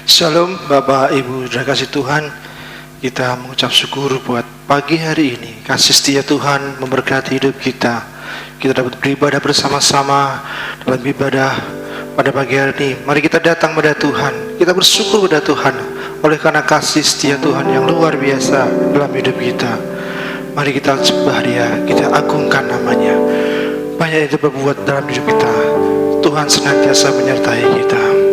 Shalom Bapak Ibu dan kasih Tuhan. Kita mengucap syukur buat pagi hari ini. Kasih setia Tuhan memberkati hidup kita. Kita dapat beribadah bersama-sama dalam ibadah pada pagi hari ini. Mari kita datang pada Tuhan. Kita bersyukur pada Tuhan oleh karena kasih setia Tuhan yang luar biasa dalam hidup kita. Mari kita sembah Dia, kita agungkan namanya. Banyak itu berbuat dalam hidup kita. Tuhan senantiasa menyertai kita.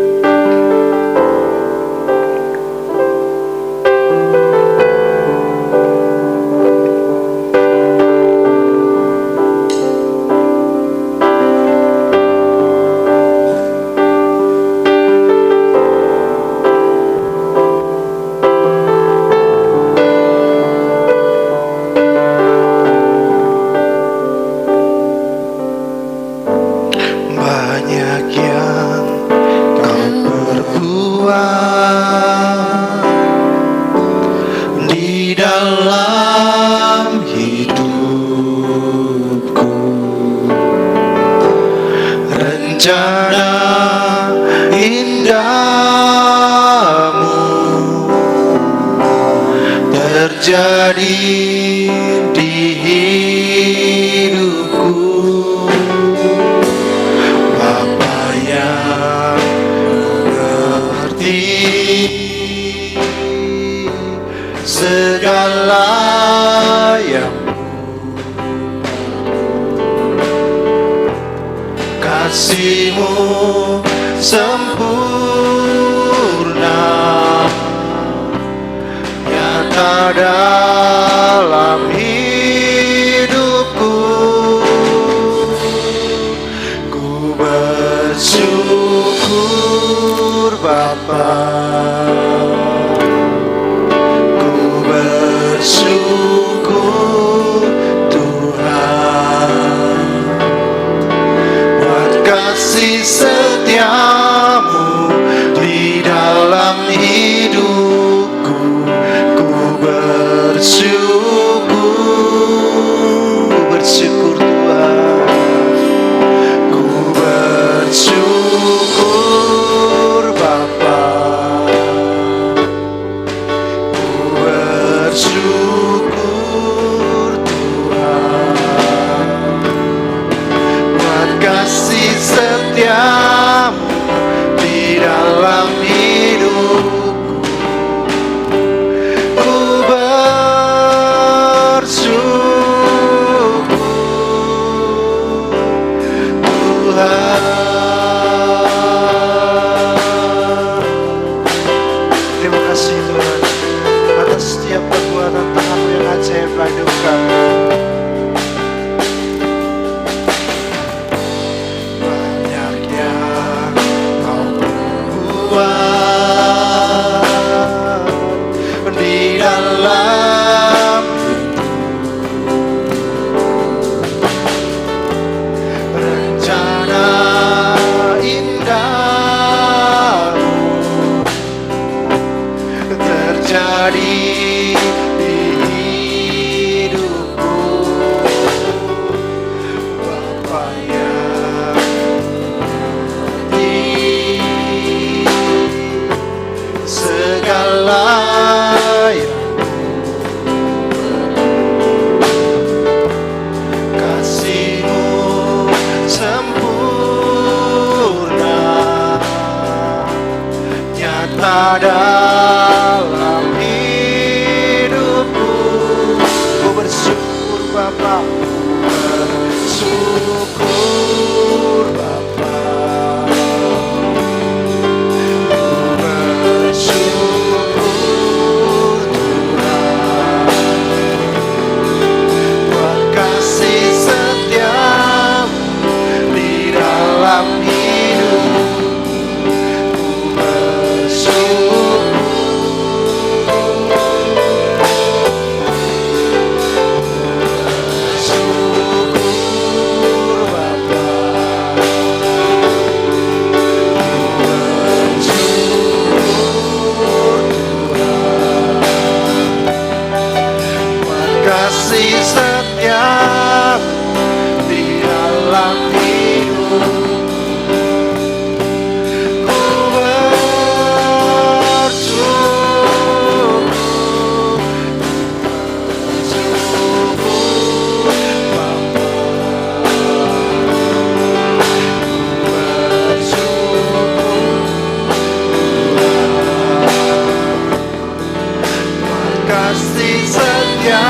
kasih setia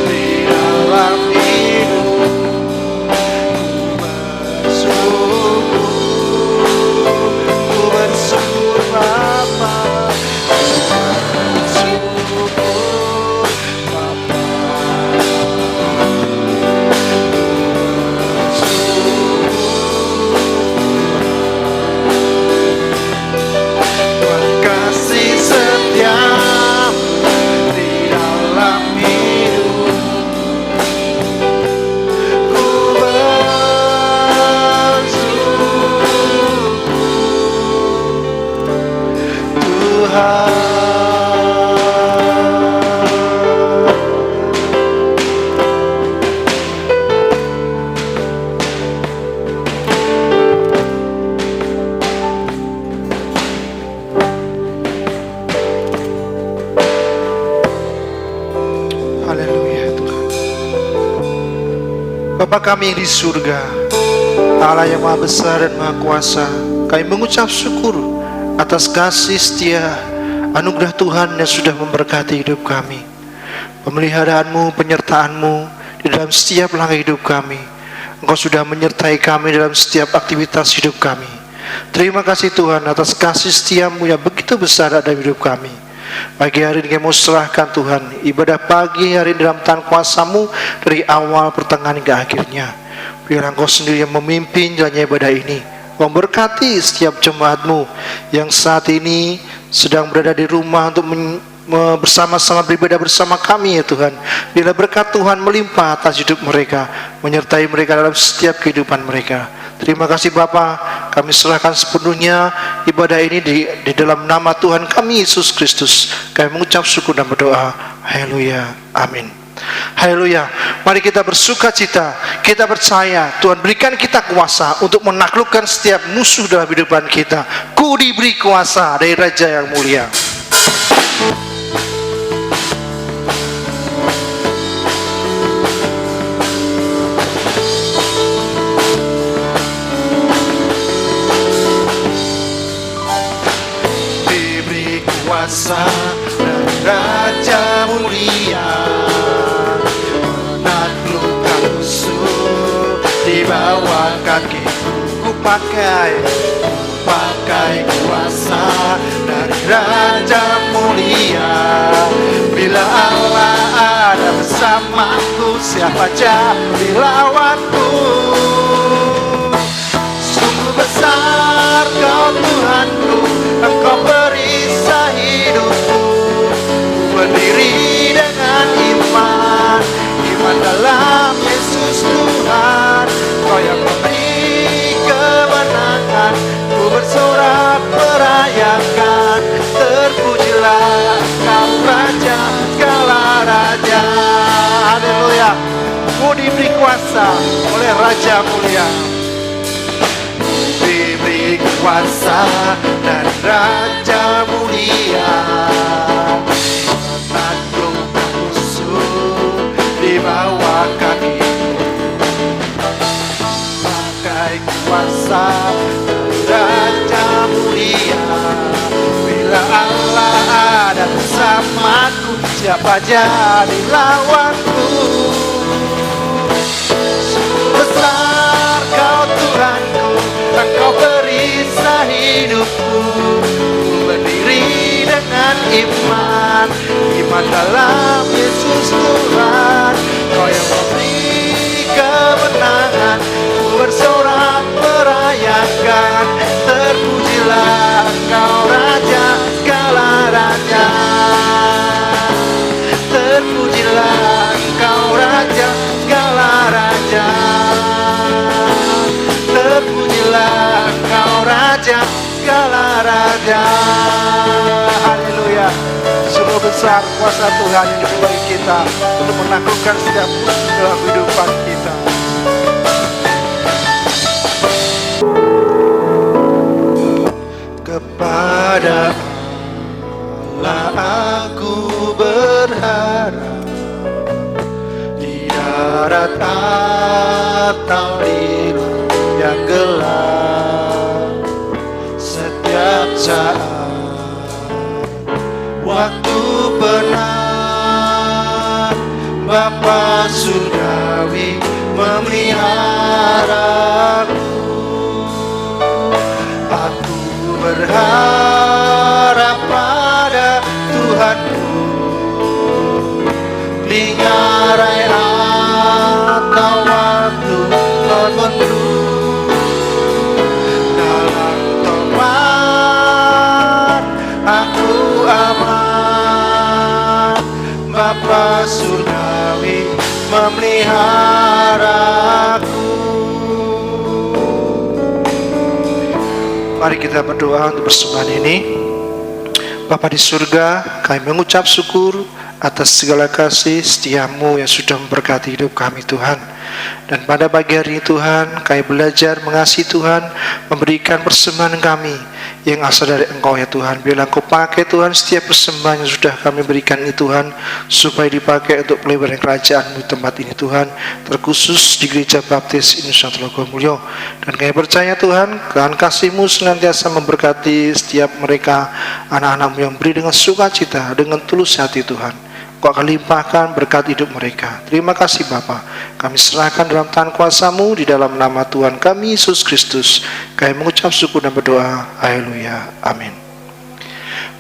di dalam hidup. Ku bersyukur Bapa, Bapa kami yang di surga, Allah yang maha besar dan maha kuasa, kami mengucap syukur atas kasih setia anugerah Tuhan yang sudah memberkati hidup kami. Pemeliharaan-Mu, penyertaan-Mu di dalam setiap langkah hidup kami. Engkau sudah menyertai kami dalam setiap aktivitas hidup kami. Terima kasih Tuhan atas kasih setia-Mu yang begitu besar dalam hidup kami. Pagi hari ini kami mau serahkan Tuhan ibadah pagi hari ini dalam tangan kuasa-Mu dari awal pertengahan hingga akhirnya. Biar Engkau sendiri yang memimpin jalannya ibadah ini. Memberkati setiap jemaat-Mu yang saat ini sedang berada di rumah untuk bersama-sama beribadah bersama kami ya Tuhan. Bila berkat Tuhan melimpah atas hidup mereka, menyertai mereka dalam setiap kehidupan mereka. Terima kasih Bapa, kami serahkan sepenuhnya ibadah ini di dalam nama Tuhan kami Yesus Kristus. Kami mengucap syukur dan berdoa. Haleluya. Amin. Haleluya. Mari kita bersuka cita. Kita percaya Tuhan berikan kita kuasa untuk menaklukkan setiap musuh dalam kehidupan kita. Ku diberi kuasa dari Raja yang mulia. Kuasa dan Raja mulia, menaklukkan musuh di bawah kaki. Ku pakai kuasa dari Raja mulia. Bila Allah ada bersamaku, siapa saja dilawanku. Sungguh besar Kau Tuhanku, Engkau perisai hidupku. Berdiri dengan iman dalam Yesus Tuhan. Kau yang memberi kemenangan, ku bersorak merayakan. Terpujilah Kau Raja segala raja. Haleluya. Ku diberi kuasa oleh Raja mulia. Diberi kuasa dan Raja mulia, menaklukkan musuh di bawah kaki. Pakai kuasa dan Raja mulia. Bila Allah ada bersamaku, siapa jadi lawanku. Besar Kau Tuhanku, Engkau perisai hidupku. Ku berdiri dengan iman dalam Yesus Tuhan. Kau yang memberi kemenangan, ku bersorak merayakan. Terpujilah Engkau Raja segala raja. Terpujilah Engkau Raja segala raja. Terpujilah Engkau Raja segala raja. Haleluya. Sungguh besar kuasa Tuhan yang diberi kita untuk menaklukkan setiap musuh dalam kehidupan kita. Kepada Allah aku berharap, di darat atau di laut yang gelap, setiap saat waktu benar, Bapa surgawi memeliharaku. Aku berharap pada Tuhanku, lingkarai atau waktu tertentu. Dalam Tuhan aku aman, Bapa surgawi memeliharaku. Mari kita berdoa untuk persembahan ini. Bapa di surga, kami mengucap syukur atas segala kasih setiamu yang sudah memberkati hidup kami Tuhan. Dan pada pagi hari ini Tuhan, kami belajar mengasihi Tuhan, memberikan persembahan kami yang asal dari Engkau ya Tuhan. Biarlah Engkau pakai Tuhan setiap persembahan yang sudah kami berikan ini Tuhan, supaya dipakai untuk pelebaran kerajaan-Mu di tempat ini Tuhan, terkhusus di Gereja Baptis Indonesia Telogo-Mulyo. Dan kami percaya Tuhan, Tuhan kasih-Mu senantiasa memberkati setiap mereka, anak-anak-Mu yang beri dengan sukacita, dengan tulus hati Tuhan. Kau akan limpahkan berkat hidup mereka. Terima kasih Bapa. Kami serahkan dalam tangan kuasa-Mu di dalam nama Tuhan kami Yesus Kristus. Kami mengucap syukur dan berdoa. Haleluya. Amin.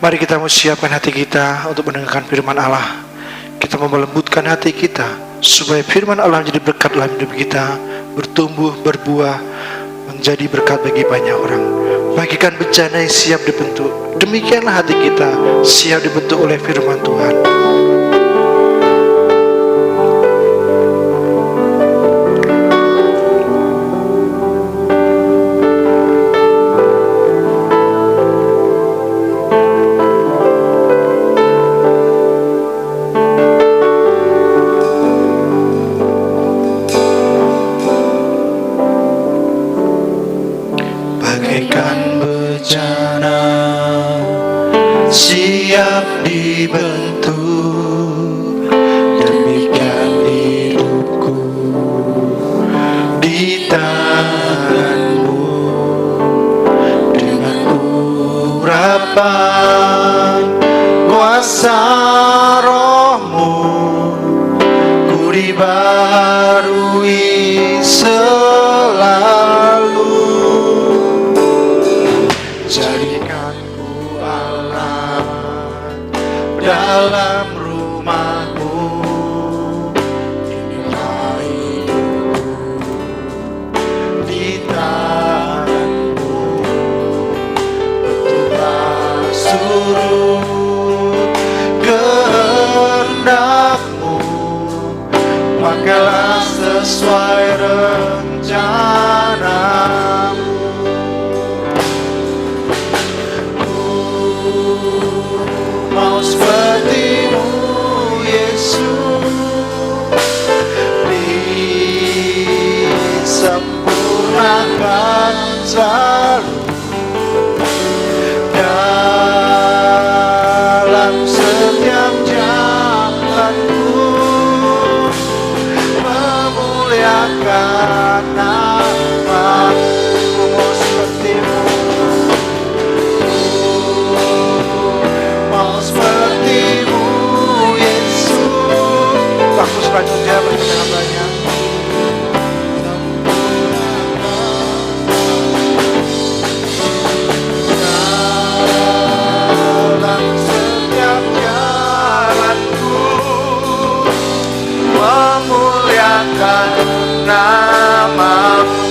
Mari kita siapkan hati kita untuk mendengarkan firman Allah. Kita melembutkan hati kita supaya firman Allah menjadi berkat dalam hidup kita, bertumbuh, berbuah, menjadi berkat bagi banyak orang. Bagikan bencana yang siap dibentuk. Demikianlah hati kita siap dibentuk oleh firman Tuhan. Siap dibentuk, demikian hidupku di tangan-Mu. Dengan urapan kuasa Roh-Mu, ku dibaharui selalu. Jadikanku Allah dalam rumah-Mu, inilah hidupku di tangan-Mu. Betullah surut kehendak-Mu, pakailah sesuai rencana-Mu. Mau seperti-Mu Yesus, disempurnakan selalu dalam setiap jalanku, memuliakan nama-Mu. Mau seperti-Mu, seperti-Mu Yesus. Waktu selanjutnya berkata-katanya, dalam setiap jalanku, memuliakan nama-Mu.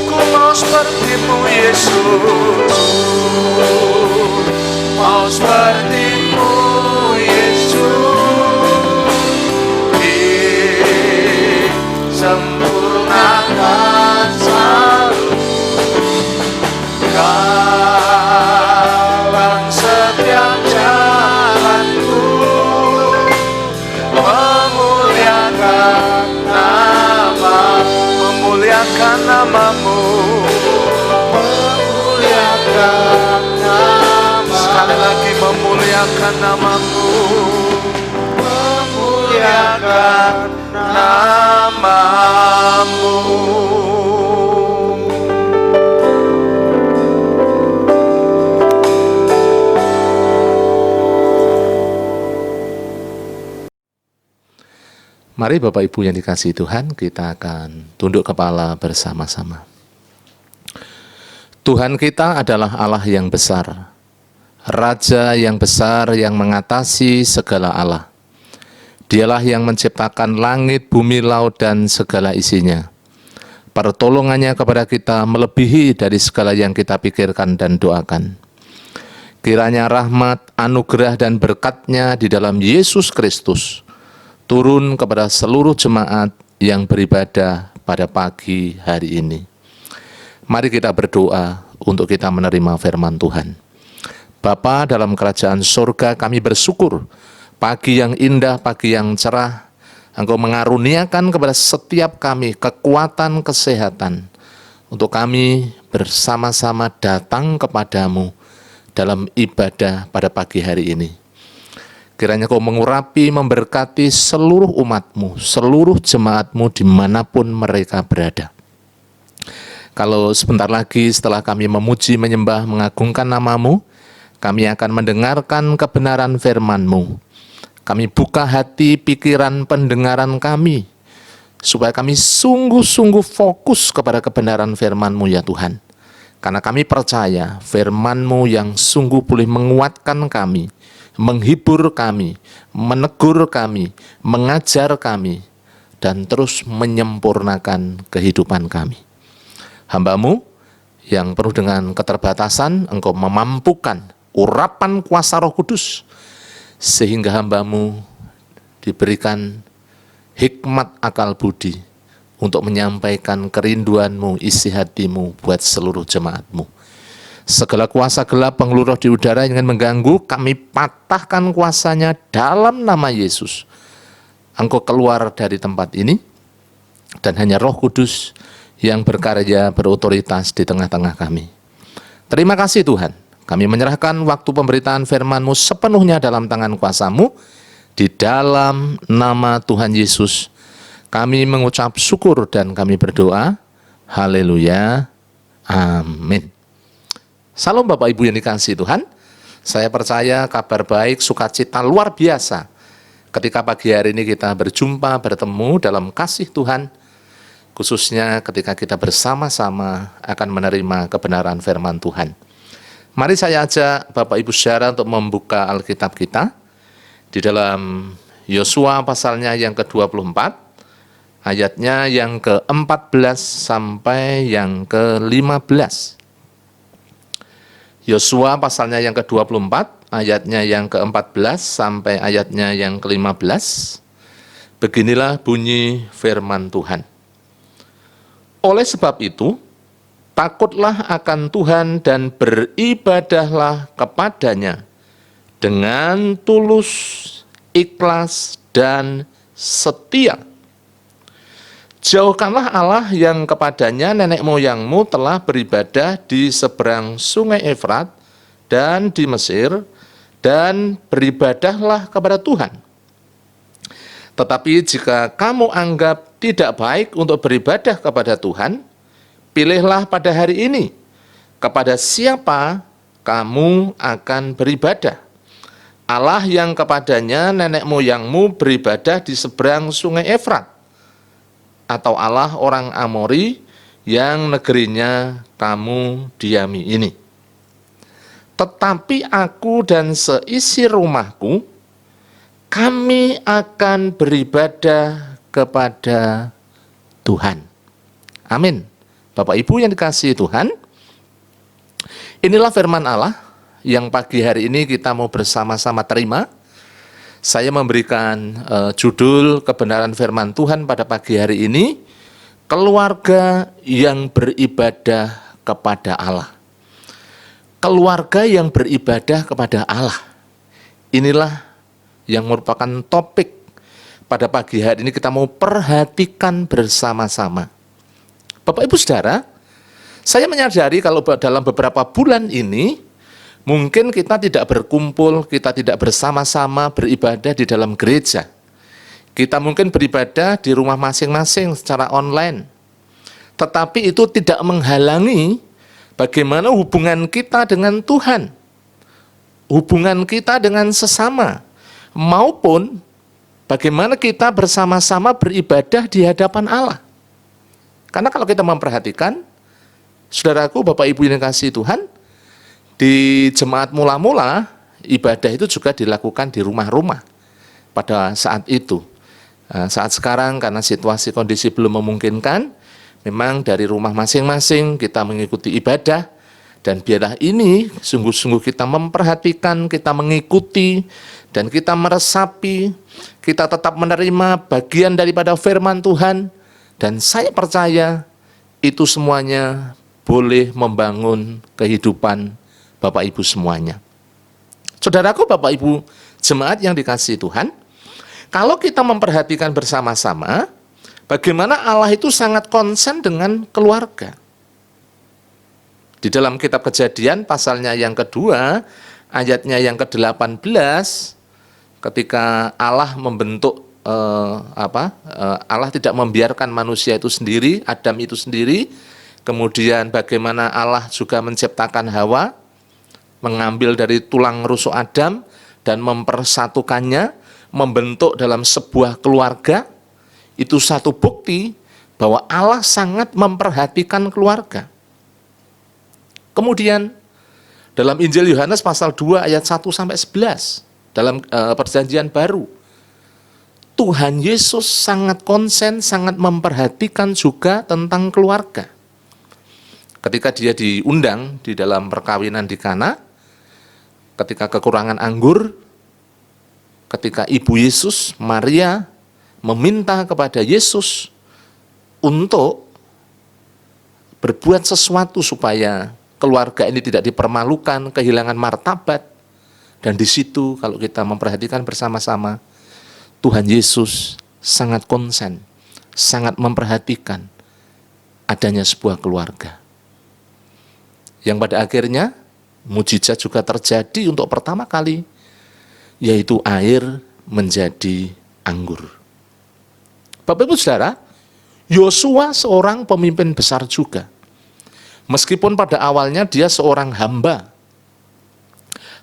Ku mau seperti-Mu Yesus, mau seperti-Mu Yesus, disempurnakan selalu dalam setiap jalanku, memuliakan nama-Mu, memuliakan nama. Sekali lagi, memuliakan nama-Mu, memuliakan nama-Mu. Mari Bapak Ibu yang dikasihi Tuhan, kita akan tunduk kepala bersama-sama. Tuhan kita adalah Allah yang besar, Raja yang besar yang mengatasi segala Allah. Dialah yang menciptakan langit, bumi, laut, dan segala isinya. Pertolongannya kepada kita melebihi dari segala yang kita pikirkan dan doakan. Kiranya rahmat, anugerah, dan berkat-Nya di dalam Yesus Kristus turun kepada seluruh jemaat yang beribadah pada pagi hari ini. Mari kita berdoa untuk kita menerima firman Tuhan. Bapa dalam kerajaan surga, kami bersyukur pagi yang indah, pagi yang cerah. Engkau mengaruniakan kepada setiap kami kekuatan, kesehatan, untuk kami bersama-sama datang kepadamu dalam ibadah pada pagi hari ini. Kiranya Kau mengurapi, memberkati seluruh umat-Mu, seluruh jemaat-Mu dimanapun mereka berada. Kalau sebentar lagi setelah kami memuji, menyembah, mengagungkan nama-Mu, kami akan mendengarkan kebenaran firman-Mu. Kami buka hati, pikiran, pendengaran kami, supaya kami sungguh-sungguh fokus kepada kebenaran firman-Mu ya Tuhan. Karena kami percaya firman-Mu yang sungguh boleh menguatkan kami, menghibur kami, menegur kami, mengajar kami, dan terus menyempurnakan kehidupan kami. Hamba-Mu yang penuh dengan keterbatasan, Engkau memampukan urapan kuasa Roh Kudus, sehingga hamba-Mu diberikan hikmat akal budi untuk menyampaikan kerinduan-Mu, isi hati-Mu buat seluruh jemaat-Mu. Segala kuasa gelap, penghulu roh di udara yang ingin mengganggu, kami patahkan kuasanya dalam nama Yesus. Engkau keluar dari tempat ini, dan hanya Roh Kudus yang berkarya berotoritas di tengah-tengah kami. Terima kasih Tuhan, kami menyerahkan waktu pemberitaan firman-Mu sepenuhnya dalam tangan kuasa-Mu, di dalam nama Tuhan Yesus. Kami mengucap syukur dan kami berdoa, haleluya, amin. Salam Bapak Ibu yang dikasihi Tuhan, saya percaya kabar baik, sukacita luar biasa ketika pagi hari ini kita berjumpa, bertemu dalam kasih Tuhan, khususnya ketika kita bersama-sama akan menerima kebenaran firman Tuhan. Mari saya ajak Bapak Ibu saudara untuk membuka Alkitab kita di dalam Yosua pasalnya yang ke-24, ayatnya yang ke-14 sampai yang ke-15. Yosua pasalnya yang ke-24, ayatnya yang ke-14 sampai ayatnya yang ke-15. Beginilah bunyi firman Tuhan. Oleh sebab itu, takutlah akan Tuhan dan beribadahlah kepadanya dengan tulus, ikhlas, dan setia. Jauhkanlah Allah yang kepadanya nenek moyangmu telah beribadah di seberang sungai Efrat dan di Mesir, dan beribadahlah kepada Tuhan. Tetapi jika kamu anggap tidak baik untuk beribadah kepada Tuhan, pilihlah pada hari ini kepada siapa kamu akan beribadah. Allah yang kepadanya nenek moyangmu beribadah di seberang sungai Efrat, atau Allah orang Amori yang negerinya kamu diami ini. Tetapi aku dan seisi rumahku, kami akan beribadah kepada Tuhan. Amin. Bapak Ibu yang dikasihi Tuhan, inilah firman Allah yang pagi hari ini kita mau bersama-sama terima. Saya memberikan judul kebenaran firman Tuhan pada pagi hari ini, keluarga yang beribadah kepada Allah. Keluarga yang beribadah kepada Allah. Inilah yang merupakan topik pada pagi hari ini kita mau perhatikan bersama-sama. Bapak Ibu Saudara, saya menyadari kalau dalam beberapa bulan ini, mungkin kita tidak berkumpul, kita tidak bersama-sama beribadah di dalam gereja. Kita mungkin beribadah di rumah masing-masing secara online. Tetapi itu tidak menghalangi bagaimana hubungan kita dengan Tuhan, hubungan kita dengan sesama, maupun bagaimana kita bersama-sama beribadah di hadapan Allah. Karena kalau kita memperhatikan, saudaraku, Bapak Ibu yang kasih Tuhan, di jemaat mula-mula, ibadah itu juga dilakukan di rumah-rumah pada saat itu. Saat sekarang karena situasi kondisi belum memungkinkan, memang dari rumah masing-masing kita mengikuti ibadah, dan biarlah ini sungguh-sungguh kita memperhatikan, kita mengikuti, dan kita meresapi, kita tetap menerima bagian daripada firman Tuhan, dan saya percaya itu semuanya boleh membangun kehidupan Bapak Ibu semuanya. Saudaraku, Bapak Ibu jemaat yang dikasihi Tuhan, kalau kita memperhatikan bersama-sama, bagaimana Allah itu sangat konsen dengan keluarga. Di dalam kitab Kejadian pasalnya yang kedua, ayatnya yang ke-18, ketika Allah membentuk Allah tidak membiarkan manusia itu sendiri, Adam itu sendiri, kemudian bagaimana Allah juga menciptakan Hawa, mengambil dari tulang rusuk Adam dan mempersatukannya, membentuk dalam sebuah keluarga. Itu satu bukti bahwa Allah sangat memperhatikan keluarga. Kemudian dalam Injil Yohanes pasal 2 ayat 1-11 dalam perjanjian baru, Tuhan Yesus sangat konsen, sangat memperhatikan juga tentang keluarga. Ketika dia diundang di dalam perkawinan di Kana, ketika kekurangan anggur, ketika ibu Yesus, Maria, meminta kepada Yesus untuk berbuat sesuatu supaya keluarga ini tidak dipermalukan, kehilangan martabat. Dan di situ kalau kita memperhatikan bersama-sama, Tuhan Yesus sangat konsen, sangat memperhatikan adanya sebuah keluarga. Yang pada akhirnya mujizat juga terjadi untuk pertama kali, yaitu air menjadi anggur. Bapak Ibu Saudara, Yosua seorang pemimpin besar juga. Meskipun pada awalnya dia seorang hamba,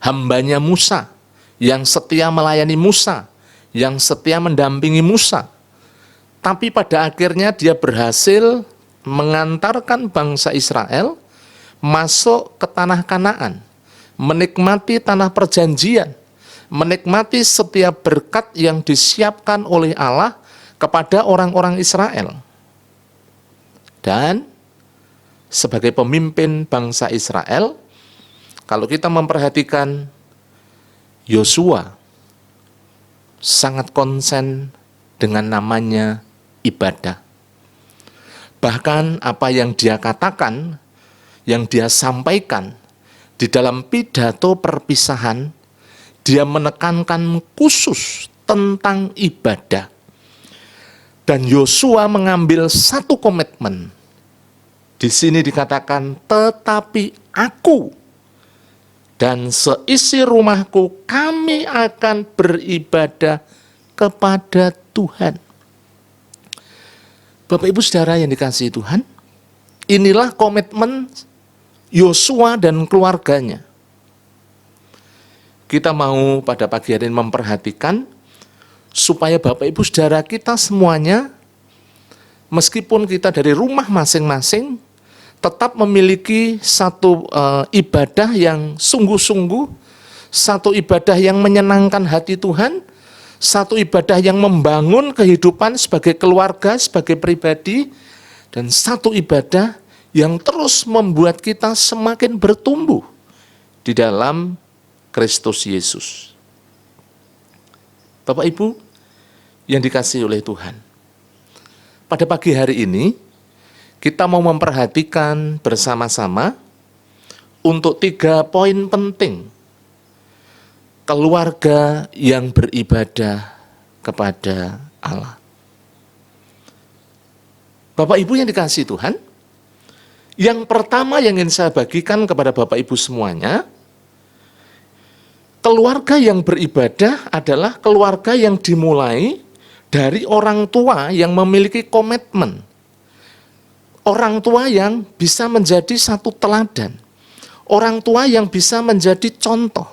hambanya Musa, yang setia melayani Musa, yang setia mendampingi Musa. Tapi pada akhirnya dia berhasil mengantarkan bangsa Israel masuk ke tanah Kanaan, menikmati tanah perjanjian, menikmati setiap berkat yang disiapkan oleh Allah kepada orang-orang Israel. Dan sebagai pemimpin bangsa Israel, kalau kita memperhatikan, Yosua sangat konsen dengan namanya ibadah. Bahkan apa yang dia katakan, yang dia sampaikan di dalam pidato perpisahan, dia menekankan khusus tentang ibadah. Dan Yosua mengambil satu komitmen. Di sini dikatakan, tetapi aku dan seisi rumahku, kami akan beribadah kepada Tuhan. Bapak Ibu Saudara yang dikasihi Tuhan, inilah komitmen Yosua dan keluarganya. Kita mau pada pagi hari ini memperhatikan supaya Bapak Ibu Saudara kita semuanya, meskipun kita dari rumah masing-masing, tetap memiliki satu ibadah yang sungguh-sungguh, satu ibadah yang menyenangkan hati Tuhan, satu ibadah yang membangun kehidupan sebagai keluarga, sebagai pribadi, dan satu ibadah yang terus membuat kita semakin bertumbuh di dalam Kristus Yesus. Bapak Ibu yang dikasihi oleh Tuhan, pada pagi hari ini kita mau memperhatikan bersama-sama untuk 3 poin penting keluarga yang beribadah kepada Allah. Bapak Ibu yang dikasihi Tuhan, yang pertama yang ingin saya bagikan kepada Bapak Ibu semuanya, keluarga yang beribadah adalah keluarga yang dimulai dari orang tua yang memiliki komitmen. Orang tua yang bisa menjadi satu teladan. Orang tua yang bisa menjadi contoh.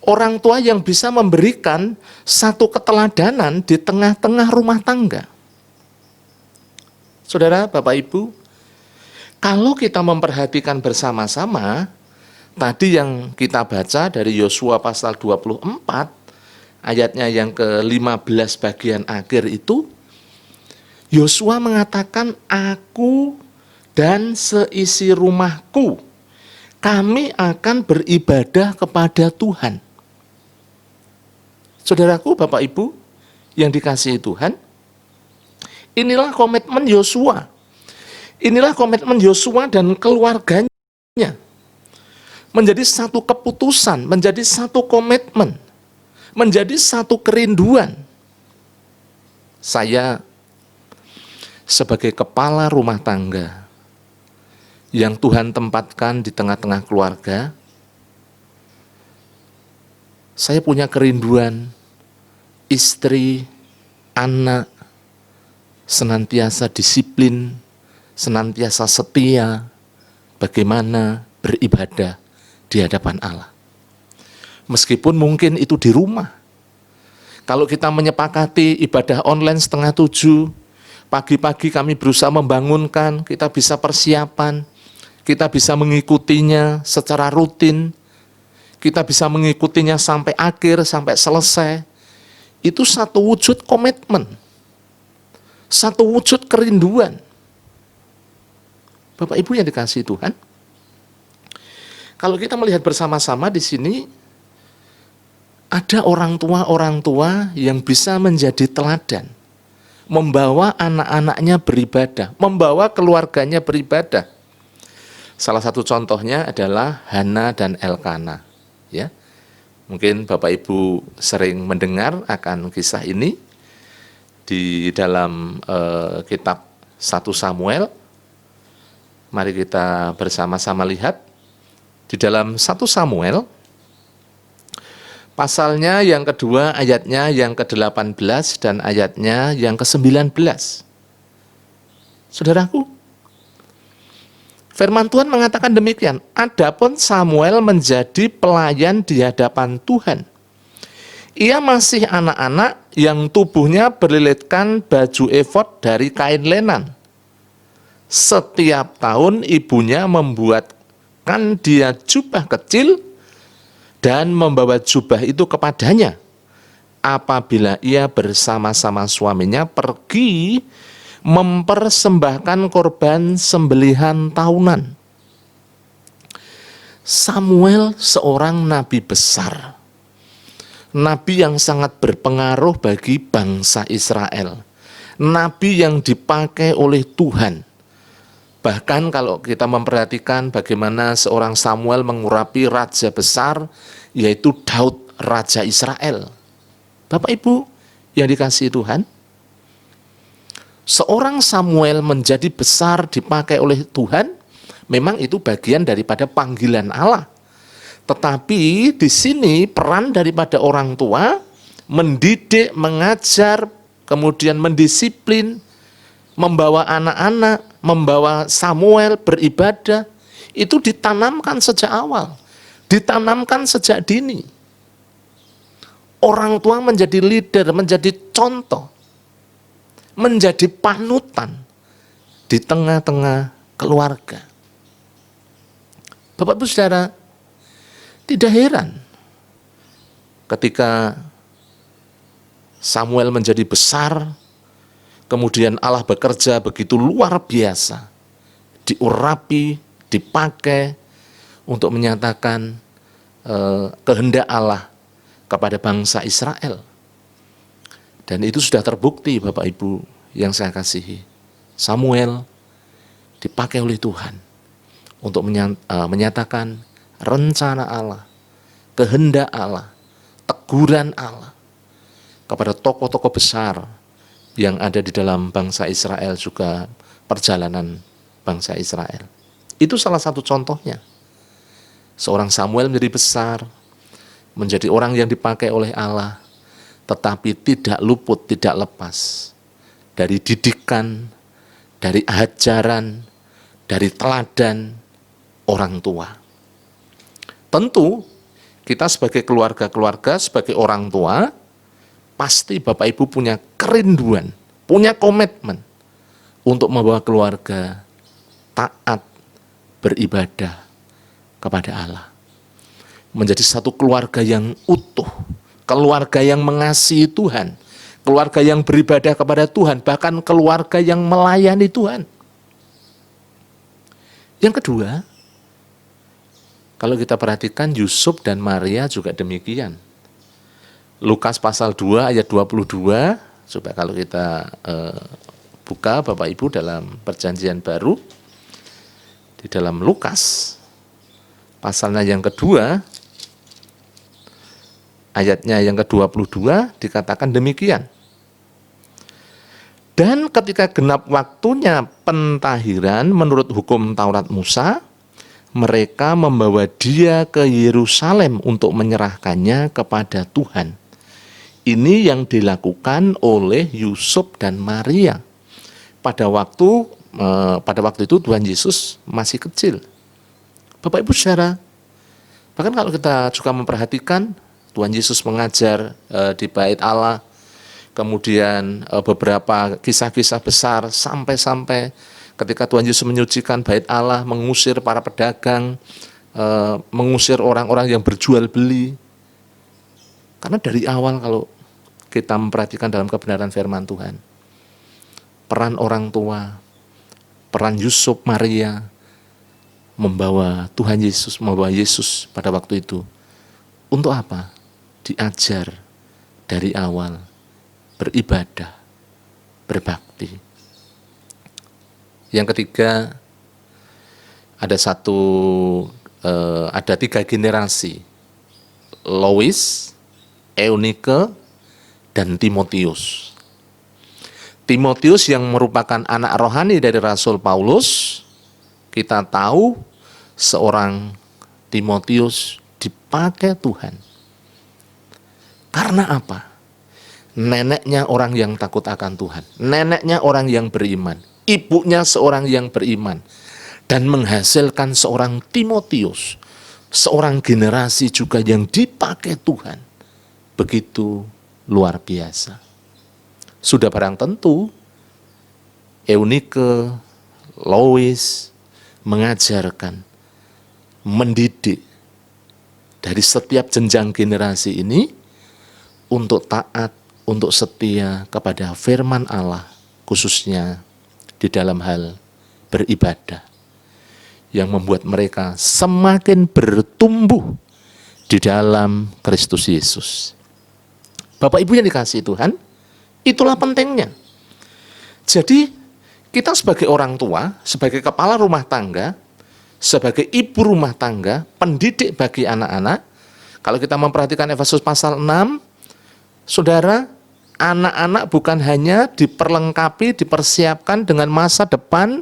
Orang tua yang bisa memberikan satu keteladanan di tengah-tengah rumah tangga. Saudara, Bapak, Ibu, kalau kita memperhatikan bersama-sama, tadi yang kita baca dari Yosua pasal 24, ayatnya yang ke-15 bagian akhir itu, Yosua mengatakan, aku dan seisi rumahku, kami akan beribadah kepada Tuhan. Saudaraku, Bapak, Ibu, yang dikasihi Tuhan, inilah komitmen Yosua. Inilah komitmen Yosua dan keluarganya. Menjadi satu keputusan, menjadi satu komitmen, menjadi satu kerinduan. Saya sebagai kepala rumah tangga yang Tuhan tempatkan di tengah-tengah keluarga, saya punya kerinduan istri, anak, senantiasa disiplin, senantiasa setia, bagaimana beribadah di hadapan Allah. Meskipun mungkin itu di rumah. Kalau kita menyepakati ibadah online 6:30, pagi-pagi kami berusaha membangunkan, kita bisa persiapan, kita bisa mengikutinya secara rutin, kita bisa mengikutinya sampai akhir, sampai selesai. Itu satu wujud komitmen, satu wujud kerinduan. Bapak Ibu yang dikasihi Tuhan, kalau kita melihat bersama-sama di sini, ada orang tua yang bisa menjadi teladan, membawa anak-anaknya beribadah, membawa keluarganya beribadah. Salah satu contohnya adalah Hana dan Elkana. Ya, mungkin Bapak Ibu sering mendengar akan kisah ini di dalam kitab 1 Samuel. Mari kita bersama-sama lihat di dalam 1 Samuel. Pasalnya yang kedua, ayatnya yang ke-18 dan ayatnya yang ke-19. Saudaraku, firman Tuhan mengatakan demikian, adapun Samuel menjadi pelayan di hadapan Tuhan. Ia masih anak-anak yang tubuhnya berlilitkan baju efod dari kain lenan. Setiap tahun ibunya membuatkan dia jubah kecil dan membawa jubah itu kepadanya apabila ia bersama-sama suaminya pergi mempersembahkan korban sembelihan tahunan. Samuel seorang nabi besar, nabi yang sangat berpengaruh bagi bangsa Israel, nabi yang dipakai oleh Tuhan. Bahkan kalau kita memperhatikan bagaimana seorang Samuel mengurapi raja besar, yaitu Daud, raja Israel. Bapak Ibu yang dikasihi Tuhan, seorang Samuel menjadi besar dipakai oleh Tuhan, memang itu bagian daripada panggilan Allah. Tetapi di sini peran daripada orang tua, mendidik, mengajar, kemudian mendisiplin, membawa anak-anak, membawa Samuel beribadah, itu ditanamkan sejak awal, ditanamkan sejak dini. Orang tua menjadi leader, menjadi contoh, menjadi panutan di tengah-tengah keluarga. Bapak Ibu Saudara, tidak heran ketika Samuel menjadi besar, kemudian Allah bekerja begitu luar biasa, diurapi, dipakai untuk menyatakan kehendak Allah kepada bangsa Israel. Dan itu sudah terbukti, Bapak Ibu yang saya kasihi. Samuel dipakai oleh Tuhan untuk menyatakan rencana Allah, kehendak Allah, teguran Allah kepada tokoh-tokoh besar yang ada di dalam bangsa Israel, juga perjalanan bangsa Israel. Itu salah satu contohnya. Seorang Samuel menjadi besar, menjadi orang yang dipakai oleh Allah, tetapi tidak luput, tidak lepas dari didikan, dari ajaran, dari teladan orang tua. Tentu kita sebagai keluarga-keluarga, sebagai orang tua, pasti Bapak Ibu punya kerinduan, punya komitmen untuk membawa keluarga taat beribadah kepada Allah. Menjadi satu keluarga yang utuh, keluarga yang mengasihi Tuhan, keluarga yang beribadah kepada Tuhan, bahkan keluarga yang melayani Tuhan. Yang kedua, kalau kita perhatikan Yusuf dan Maria juga demikian. Lukas pasal 2 ayat 22, coba kalau kita buka Bapak Ibu dalam perjanjian baru, di dalam Lukas, pasalnya yang kedua, ayatnya yang ke-22 dikatakan demikian. Dan ketika genap waktunya pentahiran menurut hukum Taurat Musa, mereka membawa dia ke Yerusalem untuk menyerahkannya kepada Tuhan. Ini yang dilakukan oleh Yusuf dan Maria. Pada waktu itu Tuhan Yesus masih kecil. Bapak Ibu saudara, bahkan kalau kita juga memperhatikan Tuhan Yesus mengajar di Bait Allah, kemudian beberapa kisah-kisah besar sampai ketika Tuhan Yesus menyucikan Bait Allah, mengusir para pedagang, mengusir orang-orang yang berjual beli. Karena dari awal kalau kita memperhatikan dalam kebenaran firman Tuhan, peran orang tua, peran Yusuf, Maria, membawa Tuhan Yesus, membawa Yesus pada waktu itu. Untuk apa? Diajar dari awal, beribadah, berbakti. Yang ketiga, ada 3 generasi, Lois, Eunike, dan Timotius. Timotius yang merupakan anak rohani dari Rasul Paulus, kita tahu seorang Timotius dipakai Tuhan. Karena apa? Neneknya orang yang takut akan Tuhan, neneknya orang yang beriman, ibunya seorang yang beriman, dan menghasilkan seorang Timotius, seorang generasi juga yang dipakai Tuhan. Begitu luar biasa. Sudah barang tentu Eunike, Lois mengajarkan, mendidik dari setiap jenjang generasi ini untuk taat, untuk setia kepada firman Allah, khususnya di dalam hal beribadah, yang membuat mereka semakin bertumbuh di dalam Kristus Yesus. Bapak Ibu yang dikasihi Tuhan, itulah pentingnya. Jadi kita sebagai orang tua, sebagai kepala rumah tangga, sebagai ibu rumah tangga, pendidik bagi anak-anak, kalau kita memperhatikan Efesus pasal 6, saudara, anak-anak bukan hanya diperlengkapi, dipersiapkan dengan masa depan,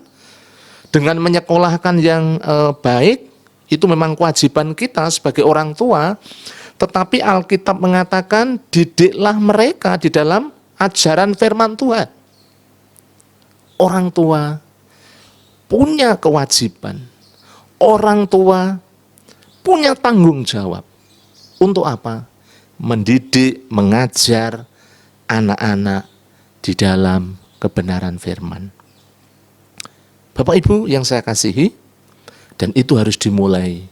dengan menyekolahkan yang baik, itu memang kewajiban kita sebagai orang tua, tetapi Alkitab mengatakan didiklah mereka di dalam ajaran firman Tuhan. Orang tua punya kewajiban, orang tua punya tanggung jawab. Untuk apa? Mendidik, mengajar anak-anak di dalam kebenaran firman. Bapak Ibu yang saya kasihi, dan itu harus dimulai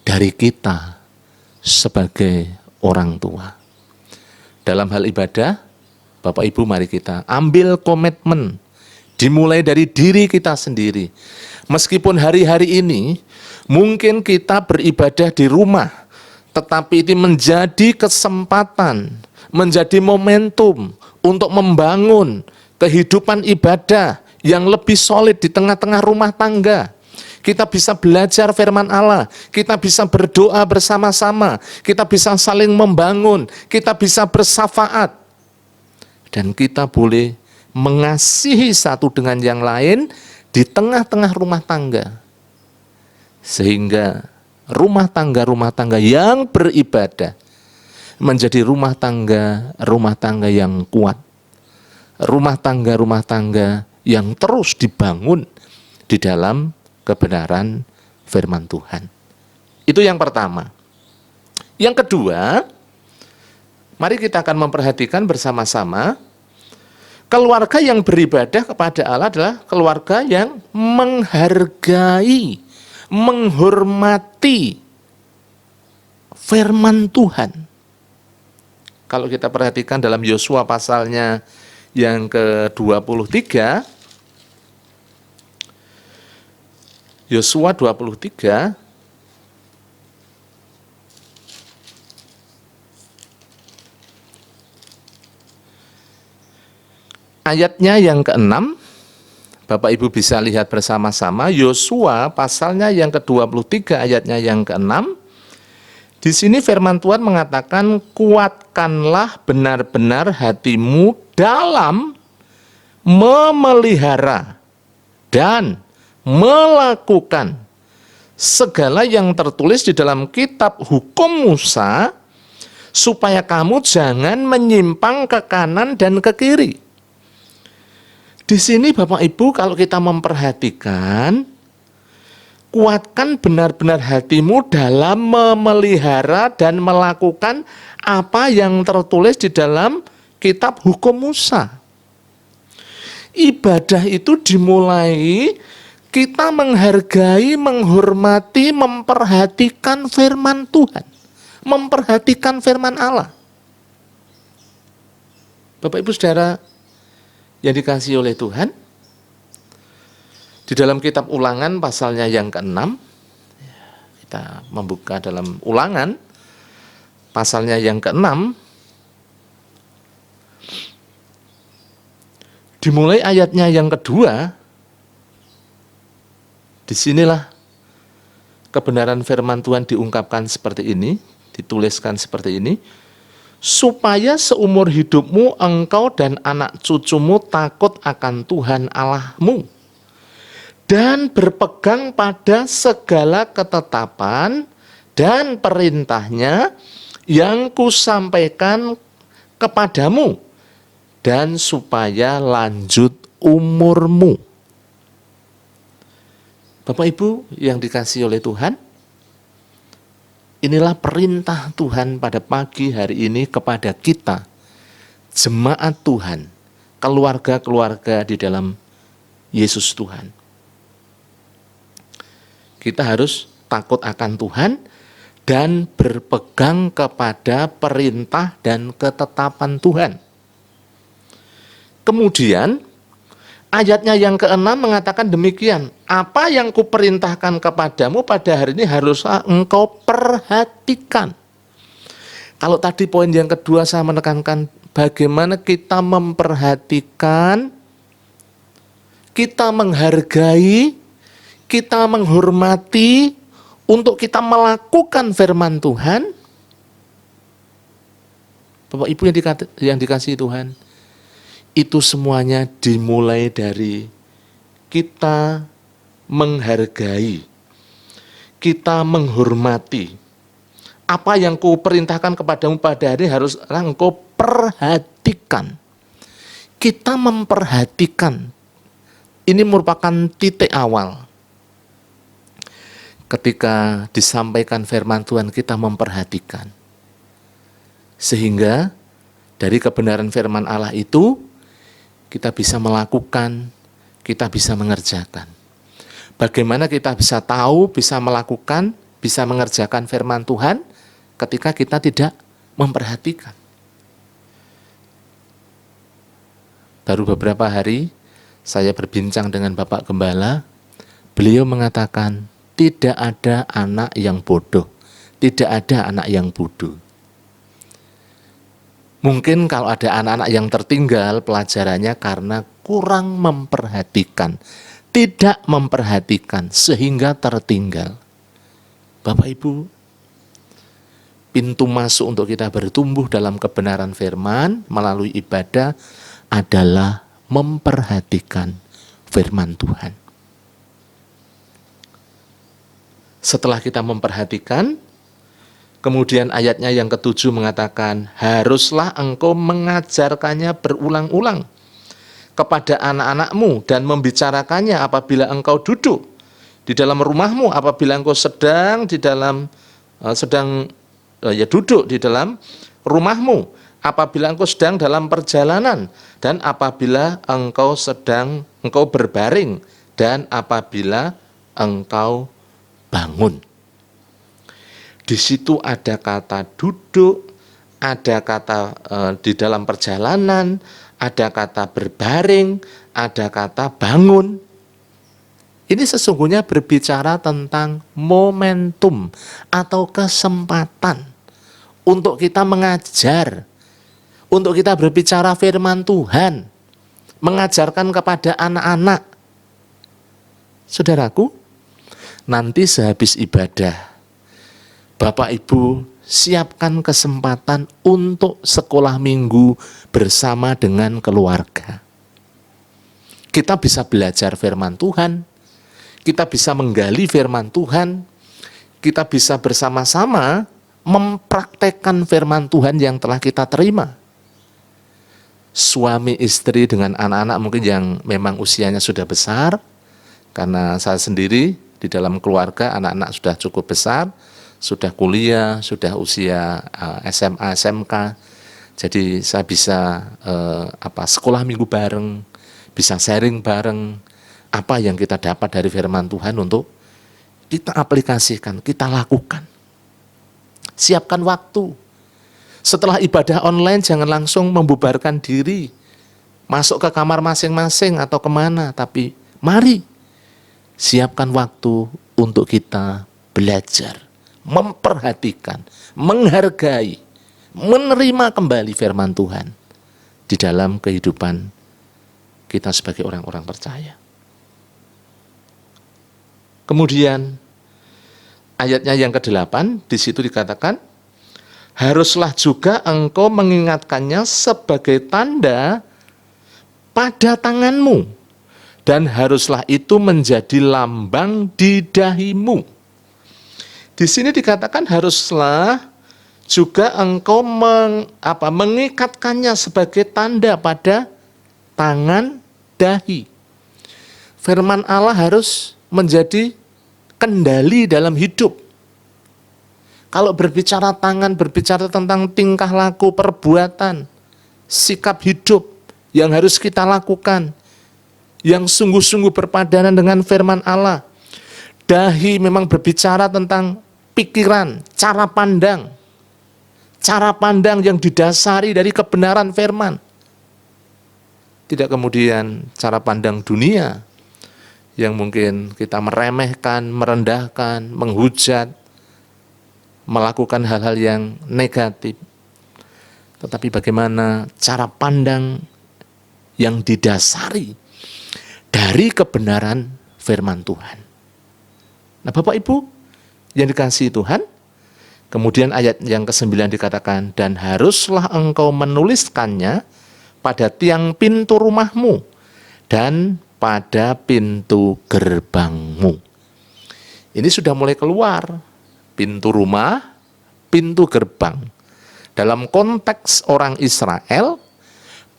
dari kita sebagai orang tua. Dalam hal ibadah, Bapak Ibu mari kita ambil komitmen, dimulai dari diri kita sendiri. Meskipun hari-hari ini mungkin kita beribadah di rumah, tetapi ini menjadi kesempatan, menjadi momentum untuk membangun kehidupan ibadah yang lebih solid di tengah-tengah rumah tangga. Kita bisa belajar firman Allah, kita bisa berdoa bersama-sama, kita bisa saling membangun, kita bisa bersafaat, dan kita boleh mengasihi satu dengan yang lain di tengah-tengah rumah tangga. Sehingga rumah tangga yang beribadah menjadi rumah tangga yang kuat, rumah tangga yang terus dibangun di dalam kebenaran firman Tuhan. Itu yang pertama. Yang kedua, mari kita akan memperhatikan bersama-sama, keluarga yang beribadah kepada Allah adalah keluarga yang menghargai, menghormati firman Tuhan. Kalau kita perhatikan dalam Yosua pasalnya yang ke-23, Yosua 23, ayatnya yang ke-6, Bapak Ibu bisa lihat bersama-sama, Yosua pasalnya yang ke-23 ayatnya yang ke-6. Di sini firman Tuhan mengatakan, kuatkanlah benar-benar hatimu dalam memelihara dan melakukan segala yang tertulis di dalam kitab hukum Musa, supaya kamu jangan menyimpang ke kanan dan ke kiri. Di sini Bapak Ibu, kalau kita memperhatikan, kuatkan benar-benar hatimu dalam memelihara dan melakukan apa yang tertulis di dalam kitab hukum Musa. Ibadah itu dimulai kita menghargai, menghormati, memperhatikan firman Tuhan, memperhatikan firman Allah. Bapak Ibu Saudara yang dikasihi oleh Tuhan, di dalam kitab Ulangan pasalnya yang ke-6, kita membuka dalam Ulangan pasalnya yang ke-6, dimulai ayatnya yang kedua. Disinilah kebenaran firman Tuhan diungkapkan seperti ini, dituliskan seperti ini, supaya seumur hidupmu engkau dan anak cucumu takut akan Tuhan Allahmu, dan berpegang pada segala ketetapan dan perintahnya yang kusampaikan kepadamu, dan supaya lanjut umurmu. Bapak Ibu yang dikasihi oleh Tuhan, inilah perintah Tuhan pada pagi hari ini kepada kita, jemaat Tuhan, keluarga-keluarga di dalam Yesus Tuhan. Kita harus takut akan Tuhan dan berpegang kepada perintah dan ketetapan Tuhan. Kemudian ayatnya yang ke-6 mengatakan demikian, apa yang kuperintahkan kepadamu pada hari ini haruslah engkau perhatikan. Kalau tadi poin yang kedua saya menekankan bagaimana kita memperhatikan, kita menghargai, kita menghormati untuk kita melakukan firman Tuhan. Bapak Ibu yang dikasihi Tuhan, itu semuanya dimulai dari kita menghargai, kita menghormati. Apa yang kuperintahkan kepadamu pada hari harus engkau perhatikan. Kita memperhatikan. Ini merupakan titik awal. Ketika disampaikan firman Tuhan, kita memperhatikan. Sehingga dari kebenaran firman Allah itu, kita bisa melakukan, kita bisa mengerjakan. Bagaimana kita bisa tahu, bisa melakukan, bisa mengerjakan firman Tuhan ketika kita tidak memperhatikan. Baru beberapa hari saya berbincang dengan Bapak Gembala, beliau mengatakan, tidak ada anak yang bodoh, tidak ada anak yang bodoh. Mungkin kalau ada anak-anak yang tertinggal pelajarannya karena kurang memperhatikan, tidak memperhatikan sehingga tertinggal. Bapak Ibu, pintu masuk untuk kita bertumbuh dalam kebenaran firman melalui ibadah adalah memperhatikan firman Tuhan. Setelah kita memperhatikan, kemudian ayatnya yang ke-7 mengatakan, haruslah engkau mengajarkannya berulang-ulang kepada anak-anakmu dan membicarakannya apabila engkau duduk di dalam rumahmu, apabila engkau sedang ya duduk di dalam rumahmu, apabila engkau sedang dalam perjalanan, dan apabila engkau berbaring, dan apabila engkau bangun. Di situ ada kata duduk, ada kata di dalam perjalanan, ada kata berbaring, ada kata bangun. Ini sesungguhnya berbicara tentang momentum atau kesempatan untuk kita mengajar, untuk kita berbicara firman Tuhan, mengajarkan kepada anak-anak. Saudaraku, nanti sehabis ibadah, Bapak Ibu siapkan kesempatan untuk sekolah minggu bersama dengan keluarga. Kita bisa belajar firman Tuhan, kita bisa menggali firman Tuhan, kita bisa bersama-sama mempraktekkan firman Tuhan yang telah kita terima. Suami istri dengan anak-anak mungkin yang memang usianya sudah besar, karena saya sendiri di dalam keluarga anak-anak sudah cukup besar, sudah kuliah, sudah usia SMA, SMK. Jadi saya bisa sekolah minggu bareng, bisa sharing bareng apa yang kita dapat dari firman Tuhan untuk kita aplikasikan, kita lakukan. Siapkan waktu. Setelah ibadah online jangan langsung membubarkan diri, masuk ke kamar masing-masing atau kemana, tapi mari siapkan waktu untuk kita belajar, memperhatikan, menghargai, menerima kembali firman Tuhan di dalam kehidupan kita sebagai orang-orang percaya. Kemudian ayatnya yang ke-8, di situ dikatakan, haruslah juga engkau mengingatkannya sebagai tanda pada tanganmu, dan haruslah itu menjadi lambang di dahimu. Di sini dikatakan haruslah juga engkau mengikatkannya sebagai tanda pada tangan, dahi. Firman Allah harus menjadi kendali dalam hidup. Kalau berbicara tangan, berbicara tentang tingkah laku, perbuatan, sikap hidup yang harus kita lakukan, yang sungguh-sungguh berpadanan dengan firman Allah. Dahi memang berbicara tentang pikiran, cara pandang yang didasari dari kebenaran firman. Tidak kemudian cara pandang dunia yang mungkin kita meremehkan, merendahkan, menghujat, melakukan hal-hal yang negatif. Tetapi bagaimana cara pandang yang didasari dari kebenaran firman Tuhan. Nah, Bapak Ibu yang dikasihi Tuhan, kemudian ayat yang ke-9 dikatakan, dan haruslah engkau menuliskannya pada tiang pintu rumahmu dan pada pintu gerbangmu. Ini sudah mulai keluar, pintu rumah, pintu gerbang. Dalam konteks orang Israel,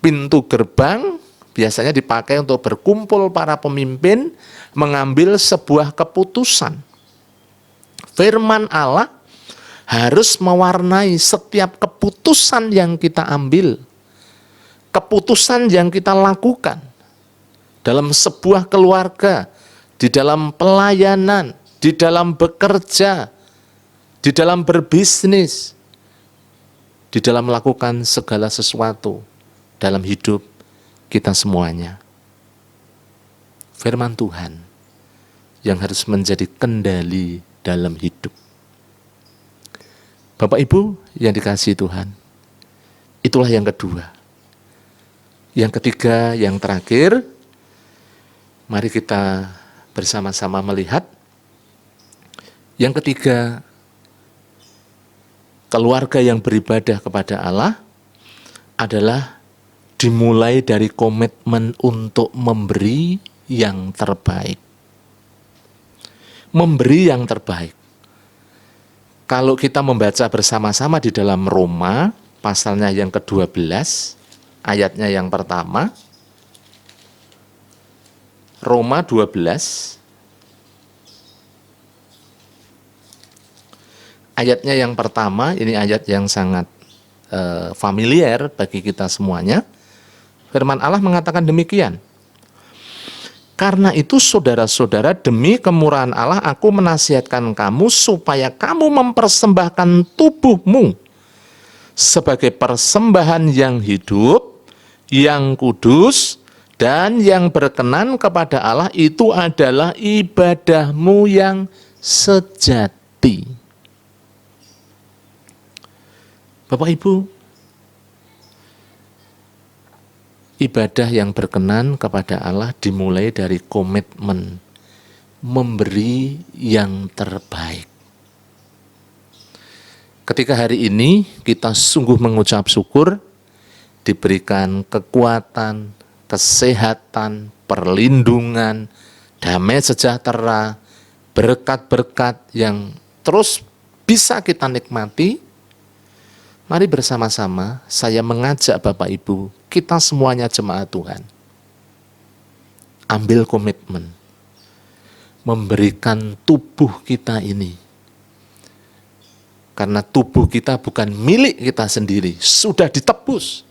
pintu gerbang biasanya dipakai untuk berkumpul para pemimpin, mengambil sebuah keputusan. Firman Allah harus mewarnai setiap keputusan yang kita ambil, keputusan yang kita lakukan dalam sebuah keluarga, di dalam pelayanan, di dalam bekerja, di dalam berbisnis, di dalam melakukan segala sesuatu dalam hidup kita semuanya. Firman Tuhan yang harus menjadi kendali dalam hidup. Bapak Ibu yang dikasihi Tuhan, itulah yang kedua. Yang ketiga, yang terakhir, mari kita bersama-sama melihat. Yang ketiga, keluarga yang beribadah kepada Allah adalah dimulai dari komitmen untuk memberi yang terbaik. Memberi yang terbaik. Kalau kita membaca bersama-sama di dalam Roma, pasalnya yang ke-12, ayatnya yang pertama, Roma 12, ayatnya yang pertama, ini ayat yang sangat familiar bagi kita semuanya. Firman Allah mengatakan demikian. Karena itu saudara-saudara, demi kemurahan Allah aku menasihatkan kamu supaya kamu mempersembahkan tubuhmu sebagai persembahan yang hidup, yang kudus, dan yang berkenan kepada Allah, itu adalah ibadahmu yang sejati. Bapak Ibu, ibadah yang berkenan kepada Allah dimulai dari komitmen memberi yang terbaik. Ketika hari ini kita sungguh mengucap syukur, diberikan kekuatan, kesehatan, perlindungan, damai sejahtera, berkat-berkat yang terus bisa kita nikmati. Mari bersama-sama saya mengajak Bapak Ibu, kita semuanya jemaat Tuhan, ambil komitmen, memberikan tubuh kita ini. Karena tubuh kita bukan milik kita sendiri, sudah ditebus.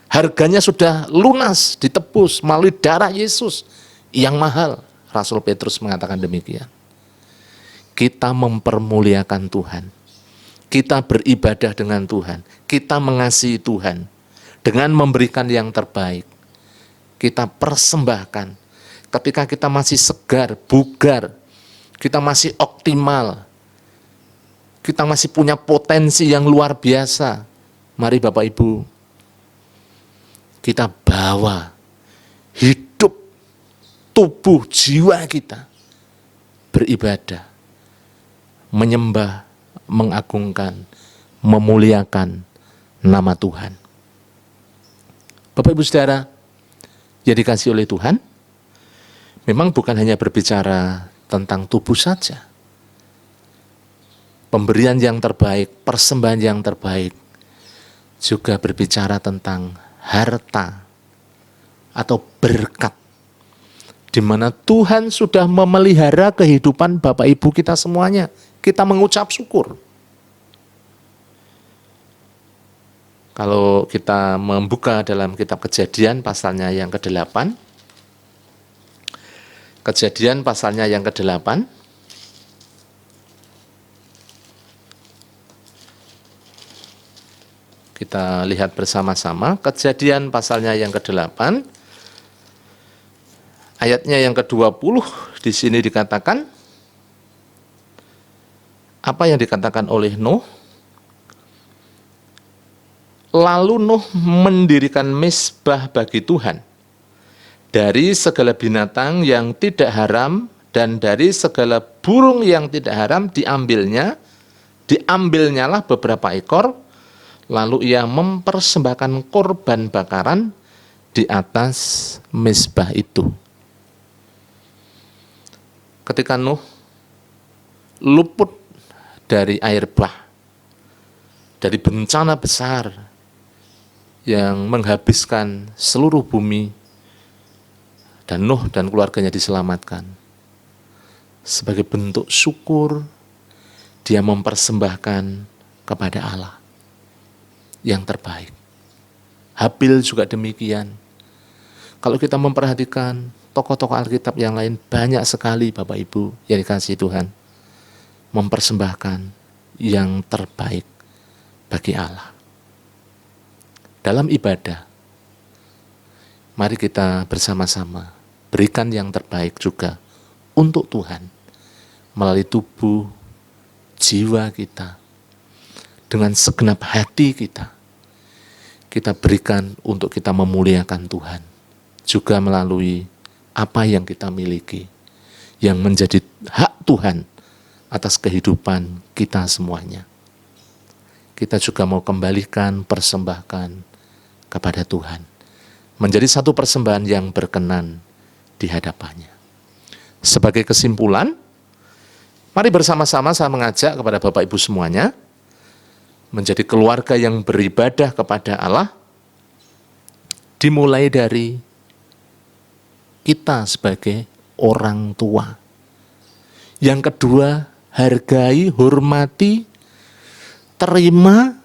Harganya sudah lunas, ditebus melalui darah Yesus yang mahal. Rasul Petrus mengatakan demikian. Kita mempermuliakan Tuhan. Kita beribadah dengan Tuhan, kita mengasihi Tuhan dengan memberikan yang terbaik. Kita persembahkan ketika kita masih segar, bugar, kita masih optimal, kita masih punya potensi yang luar biasa. Mari Bapak Ibu, kita bawa hidup, tubuh, jiwa kita beribadah, menyembah, mengagungkan, memuliakan nama Tuhan. Bapak Ibu Saudara, yang dikasihi oleh Tuhan, memang bukan hanya berbicara tentang tubuh saja. Pemberian yang terbaik, persembahan yang terbaik, juga berbicara tentang harta atau berkat, di mana Tuhan sudah memelihara kehidupan Bapak Ibu kita semuanya. Kita mengucap syukur. Kalau kita membuka dalam kitab Kejadian pasalnya yang ke-8, Kejadian pasalnya yang ke-8, kita lihat bersama-sama. Kejadian pasalnya yang ke-8, ayatnya yang ke-20, di sini dikatakan, apa yang dikatakan oleh Nuh? Lalu Nuh mendirikan mezbah bagi Tuhan dari segala binatang yang tidak haram dan dari segala burung yang tidak haram diambilnyalah beberapa ekor, lalu ia mempersembahkan korban bakaran di atas mezbah itu. Ketika Nuh luput dari air bah, dari bencana besar yang menghabiskan seluruh bumi, dan Nuh dan keluarganya diselamatkan. Sebagai bentuk syukur, dia mempersembahkan kepada Allah yang terbaik. Habil juga demikian. Kalau kita memperhatikan tokoh-tokoh Alkitab yang lain, banyak sekali Bapak Ibu yang dikasihi Tuhan, mempersembahkan yang terbaik bagi Allah. Dalam ibadah, mari kita bersama-sama berikan yang terbaik juga untuk Tuhan melalui tubuh, jiwa kita, dengan segenap hati kita. Kita berikan untuk kita memuliakan Tuhan, juga melalui apa yang kita miliki, yang menjadi hak Tuhan atas kehidupan kita semuanya. Kita juga mau kembalikan, persembahkan kepada Tuhan, menjadi satu persembahan yang berkenan di hadapannya. Sebagai kesimpulan, mari bersama-sama saya mengajak kepada Bapak Ibu semuanya, menjadi keluarga yang beribadah kepada Allah, dimulai dari kita sebagai orang tua. Yang kedua, hargai, hormati, terima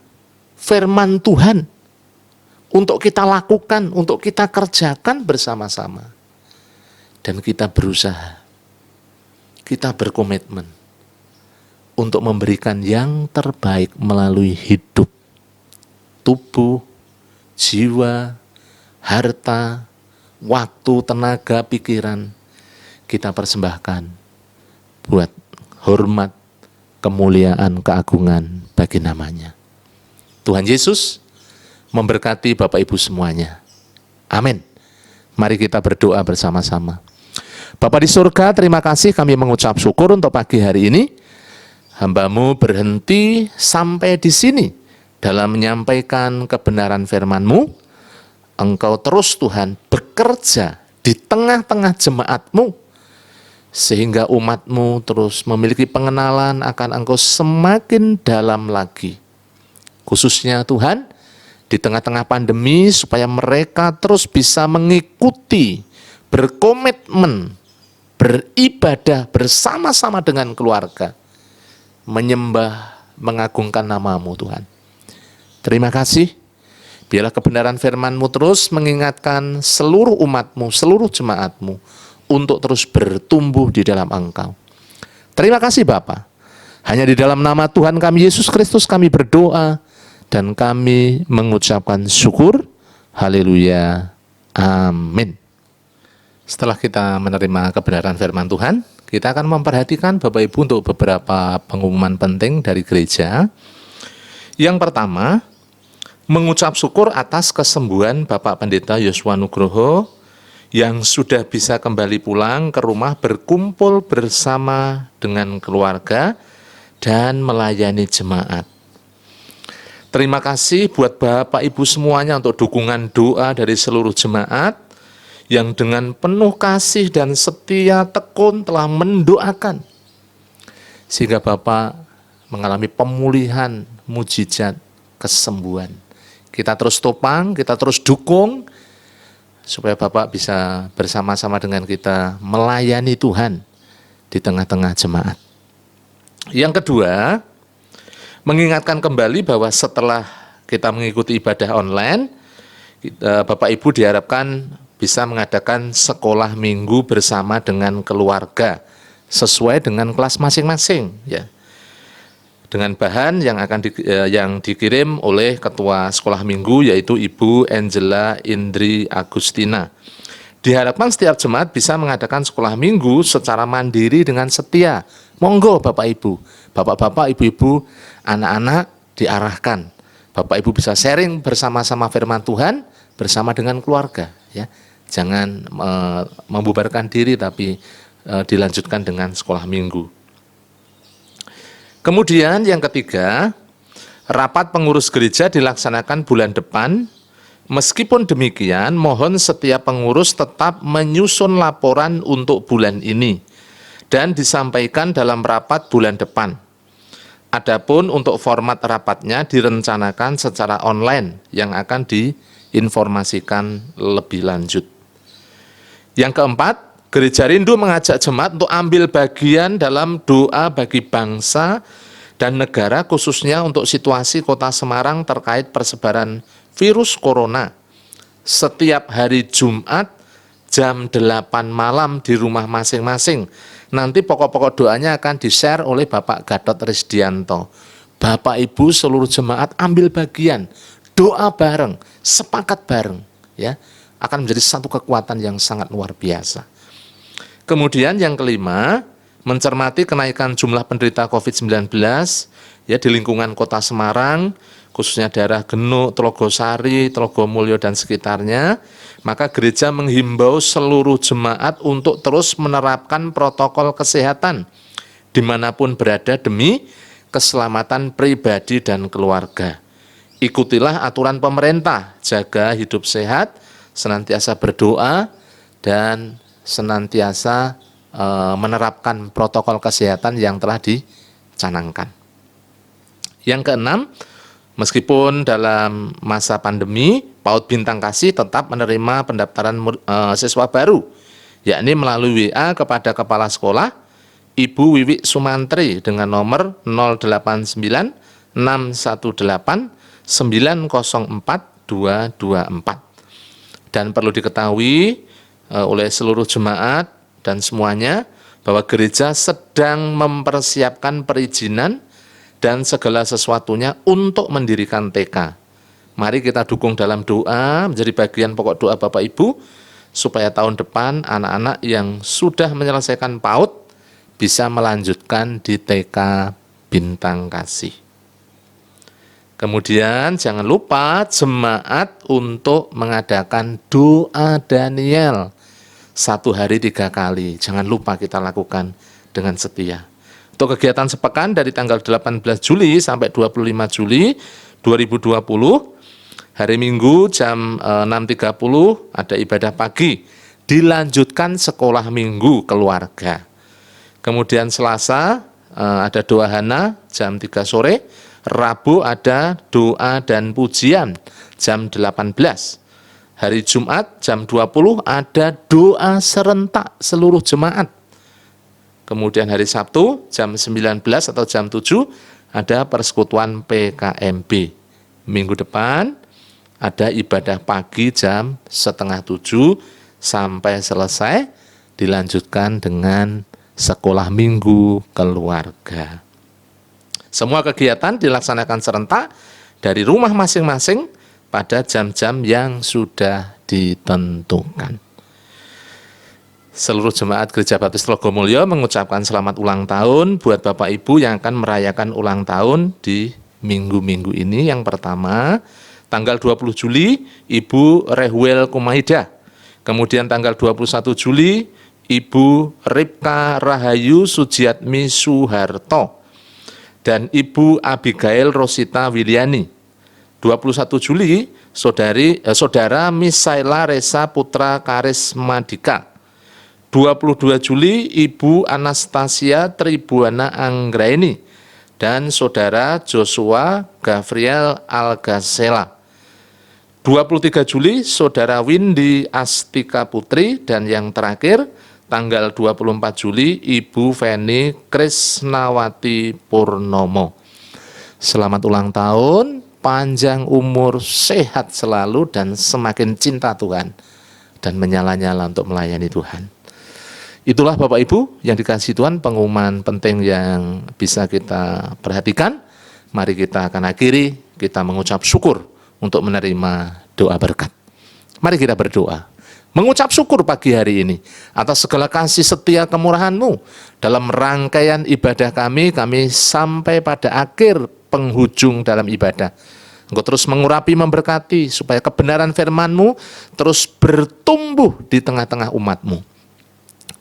firman Tuhan untuk kita lakukan, untuk kita kerjakan bersama-sama. Dan kita berusaha, kita berkomitmen untuk memberikan yang terbaik melalui hidup, tubuh, jiwa, harta, waktu, tenaga, pikiran, kita persembahkan buat hormat, kemuliaan, keagungan bagi namanya. Tuhan Yesus memberkati Bapak Ibu semuanya. Amin. Mari kita berdoa bersama-sama. Bapa di surga, terima kasih kami mengucap syukur untuk pagi hari ini. Hamba-Mu berhenti sampai di sini dalam menyampaikan kebenaran firman-Mu. Engkau terus Tuhan bekerja di tengah-tengah jemaat-Mu, sehingga umat-Mu terus memiliki pengenalan akan Engkau semakin dalam lagi. Khususnya Tuhan, di tengah-tengah pandemi, supaya mereka terus bisa mengikuti, berkomitmen, beribadah bersama-sama dengan keluarga, menyembah, mengagungkan nama-Mu Tuhan. Terima kasih, biarlah kebenaran firman-Mu terus mengingatkan seluruh umat-Mu, seluruh jemaat-Mu, untuk terus bertumbuh di dalam Engkau. Terima kasih Bapa. Hanya di dalam nama Tuhan kami Yesus Kristus kami berdoa dan kami mengucapkan syukur. Haleluya. Amin. Setelah kita menerima kebenaran firman Tuhan, kita akan memperhatikan Bapak Ibu untuk beberapa pengumuman penting dari gereja. Yang pertama, mengucap syukur atas kesembuhan Bapak Pendeta Yosua Nugroho yang sudah bisa kembali pulang ke rumah berkumpul bersama dengan keluarga dan melayani jemaat. Terima kasih buat Bapak Ibu semuanya untuk dukungan doa dari seluruh jemaat yang dengan penuh kasih dan setia tekun telah mendoakan sehingga Bapak mengalami pemulihan, mujizat, kesembuhan. Kita terus topang, kita terus dukung supaya Bapak bisa bersama-sama dengan kita melayani Tuhan di tengah-tengah jemaat. Yang kedua, mengingatkan kembali bahwa setelah kita mengikuti ibadah online, Bapak Ibu diharapkan bisa mengadakan sekolah minggu bersama dengan keluarga sesuai dengan kelas masing-masing, ya. Dengan bahan yang dikirim oleh Ketua Sekolah Minggu yaitu Ibu Angela Indri Agustina. Diharapkan setiap jemaat bisa mengadakan sekolah minggu secara mandiri dengan setia. Monggo Bapak Ibu, Bapak-bapak, Ibu-ibu, anak-anak diarahkan. Bapak Ibu bisa sharing bersama-sama firman Tuhan bersama dengan keluarga, ya. Jangan membubarkan diri tapi dilanjutkan dengan sekolah minggu. Kemudian yang ketiga, rapat pengurus gereja dilaksanakan bulan depan. Meskipun demikian, mohon setiap pengurus tetap menyusun laporan untuk bulan ini dan disampaikan dalam rapat bulan depan. Adapun untuk format rapatnya direncanakan secara online yang akan diinformasikan lebih lanjut. Yang keempat, Gereja Rindu mengajak jemaat untuk ambil bagian dalam doa bagi bangsa dan negara, khususnya untuk situasi Kota Semarang terkait persebaran virus corona. Setiap hari Jumat jam 8 malam di rumah masing-masing. Nanti pokok-pokok doanya akan di-share oleh Bapak Gatot Risdianto. Bapak Ibu seluruh jemaat ambil bagian, doa bareng, sepakat bareng, ya. Akan menjadi satu kekuatan yang sangat luar biasa. Kemudian yang kelima, mencermati kenaikan jumlah penderita COVID-19 ya di lingkungan Kota Semarang, khususnya daerah Genuk, Telogosari, Telogomulyo dan sekitarnya, maka gereja menghimbau seluruh jemaat untuk terus menerapkan protokol kesehatan dimanapun berada demi keselamatan pribadi dan keluarga. Ikutilah aturan pemerintah, jaga hidup sehat, senantiasa berdoa, dan senantiasa menerapkan protokol kesehatan yang telah dicanangkan. Yang keenam, meskipun dalam masa pandemi, PAUD Bintang Kasih tetap menerima pendaftaran siswa baru, yakni melalui WA kepada Kepala Sekolah Ibu Wiwi Sumantri dengan nomor 089 618 904 224. Dan perlu diketahui oleh seluruh jemaat dan semuanya bahwa gereja sedang mempersiapkan perizinan dan segala sesuatunya untuk mendirikan TK. Mari kita dukung dalam doa, menjadi bagian pokok doa Bapak Ibu, supaya tahun depan anak-anak yang sudah menyelesaikan PAUD bisa melanjutkan di TK Bintang Kasih. Kemudian jangan lupa jemaat untuk mengadakan doa Daniel 1 hari 3 kali. Jangan lupa kita lakukan dengan setia. Untuk kegiatan sepekan dari tanggal 18 Juli sampai 25 Juli 2020, hari Minggu jam 6.30 ada ibadah pagi, dilanjutkan sekolah minggu keluarga. Kemudian Selasa ada doa Hana jam 3 sore, Rabu ada doa dan pujian jam 18. Hari Jumat jam 20 ada doa serentak seluruh jemaat. Kemudian hari Sabtu jam 19 atau jam 7 ada persekutuan PKMB. Minggu depan ada ibadah pagi jam 6:30 sampai selesai, dilanjutkan dengan sekolah minggu keluarga. Semua kegiatan dilaksanakan serentak dari rumah masing-masing pada jam-jam yang sudah ditentukan. Seluruh jemaat Gereja Baptis Tlogomulyo mengucapkan selamat ulang tahun buat Bapak Ibu yang akan merayakan ulang tahun di minggu-minggu ini. Yang pertama, tanggal 20 Juli, Ibu Rehuel Kumaida. Kemudian tanggal 21 Juli, Ibu Ripka Rahayu Sujiatmi Suharto. Dan Ibu Abigail Rosita Wiliani. 21 Juli, Saudara Misaela Resa Putra Karismadika. 22 Juli, Ibu Anastasia Tribuana Anggraini dan Saudara Joshua Gavriel Algasela. 23 Juli, Saudara Windy Astika Putri, dan yang terakhir, tanggal 24 Juli, Ibu Feni Krisnawati Purnomo. Selamat ulang tahun, panjang umur, sehat selalu, dan semakin cinta Tuhan, dan menyala-nyala untuk melayani Tuhan. Itulah Bapak Ibu yang dikasihi Tuhan, pengumuman penting yang bisa kita perhatikan. Mari kita akan akhiri, kita mengucap syukur untuk menerima doa berkat. Mari kita berdoa. Mengucap syukur pagi hari ini atas segala kasih setia kemurahan-Mu. Dalam rangkaian ibadah kami sampai pada akhir penghujung dalam ibadah. Engkau terus mengurapi, memberkati, supaya kebenaran firman-Mu terus bertumbuh di tengah-tengah umat-Mu.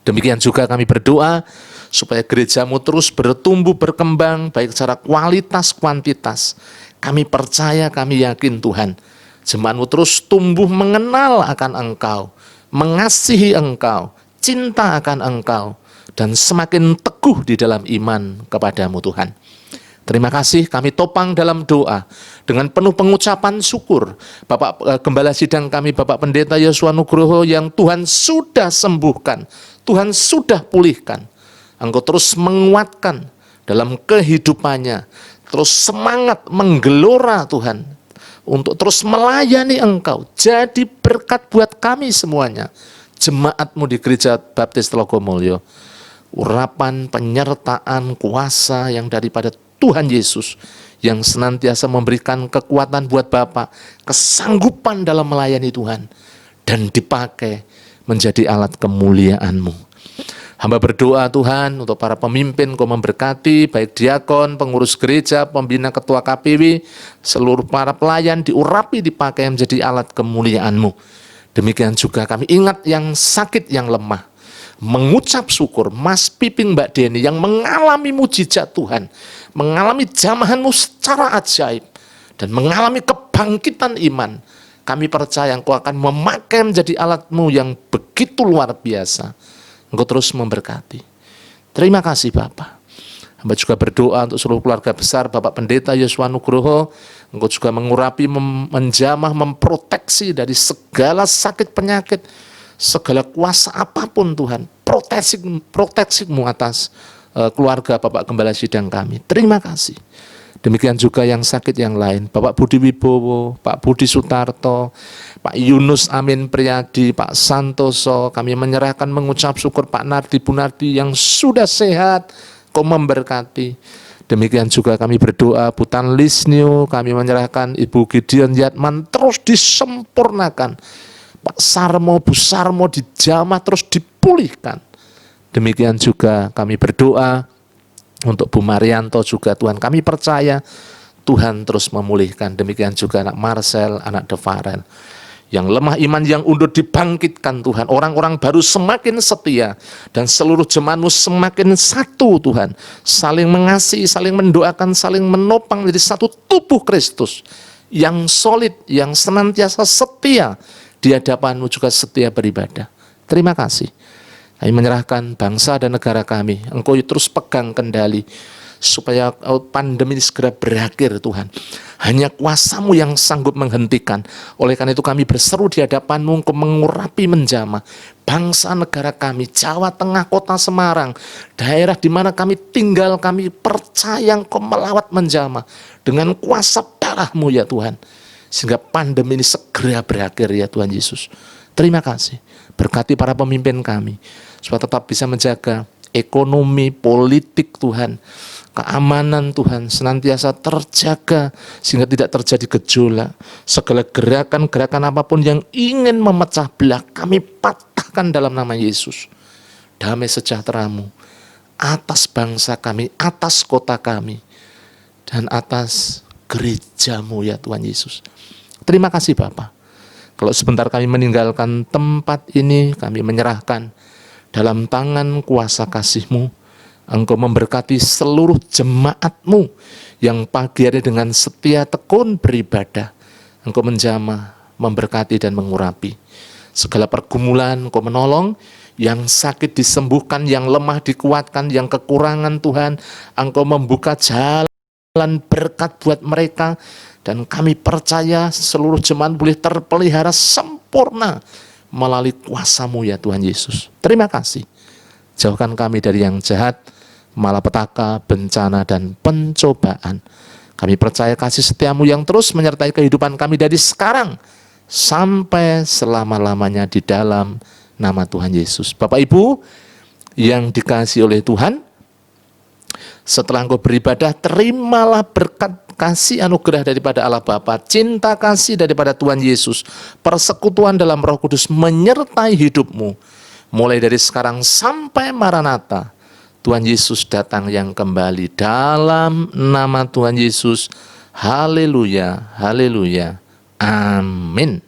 Demikian juga kami berdoa supaya gereja-Mu terus bertumbuh, berkembang, baik secara kualitas, kuantitas. Kami percaya, kami yakin Tuhan, jemaat-Mu terus tumbuh mengenal akan Engkau, mengasihi Engkau, cinta akan Engkau, dan semakin teguh di dalam iman kepada-Mu Tuhan. Terima kasih, kami topang dalam doa dengan penuh pengucapan syukur. Bapak Gembala Sidang kami, Bapak Pendeta Yosua Nugroho, yang Tuhan sudah sembuhkan, Tuhan sudah pulihkan. Engkau terus menguatkan dalam kehidupannya, terus semangat menggelora Tuhan, untuk terus melayani Engkau. Jadi berkat buat kami semuanya, jemaat-Mu di Gereja Baptis Tlogomulyo. Urapan, penyertaan, kuasa yang daripada Tuhan Yesus, yang senantiasa memberikan kekuatan buat Bapak, kesanggupan dalam melayani Tuhan, dan dipakai menjadi alat kemuliaan-Mu. Hamba berdoa Tuhan untuk para pemimpin, Kau memberkati, baik diakon, pengurus gereja, pembina, ketua KPW, seluruh para pelayan diurapi, dipakai menjadi alat kemuliaan-Mu. Demikian juga kami ingat yang sakit, yang lemah, mengucap syukur, Mas Piping, Mbak Deni, yang mengalami mujizat Tuhan, mengalami jamahan-Mu secara ajaib, dan mengalami kebangkitan iman. Kami percaya Engkau akan memakai menjadi alat-Mu yang begitu luar biasa. Engkau terus memberkati. Terima kasih Bapak. Hamba juga berdoa untuk seluruh keluarga besar Bapak Pendeta Yosua Nugroho. Engkau juga mengurapi, menjamah, memproteksi dari segala sakit penyakit, segala kuasa apapun Tuhan. Proteksi-Mu atas keluarga Bapak Gembala Sidang kami. Terima kasih. Demikian juga yang sakit yang lain, Bapak Budi Wibowo, Pak Budi Sutarto, Pak Yunus Amin Priyadi, Pak Santoso. Kami menyerahkan mengucap syukur Pak Nardi Bunardi yang sudah sehat, Kau memberkati. Demikian juga kami berdoa Bu Tan Lisnio, kami menyerahkan Ibu Gideon Yatman terus disempurnakan. Pak Sarmo, Bu Sarmo dijamah terus dipulihkan. Demikian juga kami berdoa untuk Bu Marianto juga, Tuhan kami percaya Tuhan terus memulihkan. Demikian juga anak Marcel, anak Devarel yang lemah iman, yang undur dibangkitkan Tuhan. Orang-orang baru semakin setia dan seluruh jemaatmu semakin satu Tuhan. Saling mengasihi, saling mendoakan, saling menopang menjadi satu tubuh Kristus yang solid, yang senantiasa setia di hadapanmu, juga setia beribadah. Terima kasih. Kami menyerahkan bangsa dan negara kami, Engkau terus pegang kendali, supaya pandemi ini segera berakhir Tuhan. Hanya kuasa-Mu yang sanggup menghentikan. Oleh karena itu kami berseru di hadapan-Mu, Engkau mengurapi menjamah bangsa negara kami, Jawa Tengah, kota Semarang, daerah di mana kami tinggal. Kami percaya Engkau melawat menjamah dengan kuasa darah-Mu ya Tuhan, sehingga pandemi ini segera berakhir ya Tuhan Yesus. Terima kasih. Berkati para pemimpin kami, supaya tetap bisa menjaga ekonomi, politik Tuhan, keamanan Tuhan senantiasa terjaga, sehingga tidak terjadi gejolak. Segala gerakan-gerakan apapun yang ingin memecah belah, kami patahkan dalam nama Yesus. Damai sejahtera-Mu atas bangsa kami, atas kota kami, dan atas gereja-Mu ya Tuhan Yesus. Terima kasih Bapa. Kalau sebentar kami meninggalkan tempat ini, kami menyerahkan dalam tangan kuasa kasih-Mu. Engkau memberkati seluruh jemaat-Mu yang pagi hari dengan setia tekun beribadah. Engkau menjamah, memberkati dan mengurapi. Segala pergumulan Engkau menolong, yang sakit disembuhkan, yang lemah dikuatkan, yang kekurangan Tuhan, Engkau membuka jalan berkat buat mereka. Dan kami percaya seluruh jemaat boleh terpelihara sempurna melalui kuasa-Mu ya Tuhan Yesus. Terima kasih. Jauhkan kami dari yang jahat, malapetaka, bencana, dan pencobaan. Kami percaya kasih setia-Mu yang terus menyertai kehidupan kami dari sekarang sampai selama-lamanya di dalam nama Tuhan Yesus. Bapak Ibu yang dikasihi oleh Tuhan, setelah Engkau beribadah, terimalah berkat kasih anugerah daripada Allah Bapa, cinta kasih daripada Tuhan Yesus, persekutuan dalam Roh Kudus menyertai hidupmu, mulai dari sekarang sampai Maranatha. Tuhan Yesus datang yang kembali, dalam nama Tuhan Yesus. Haleluya, haleluya, amin.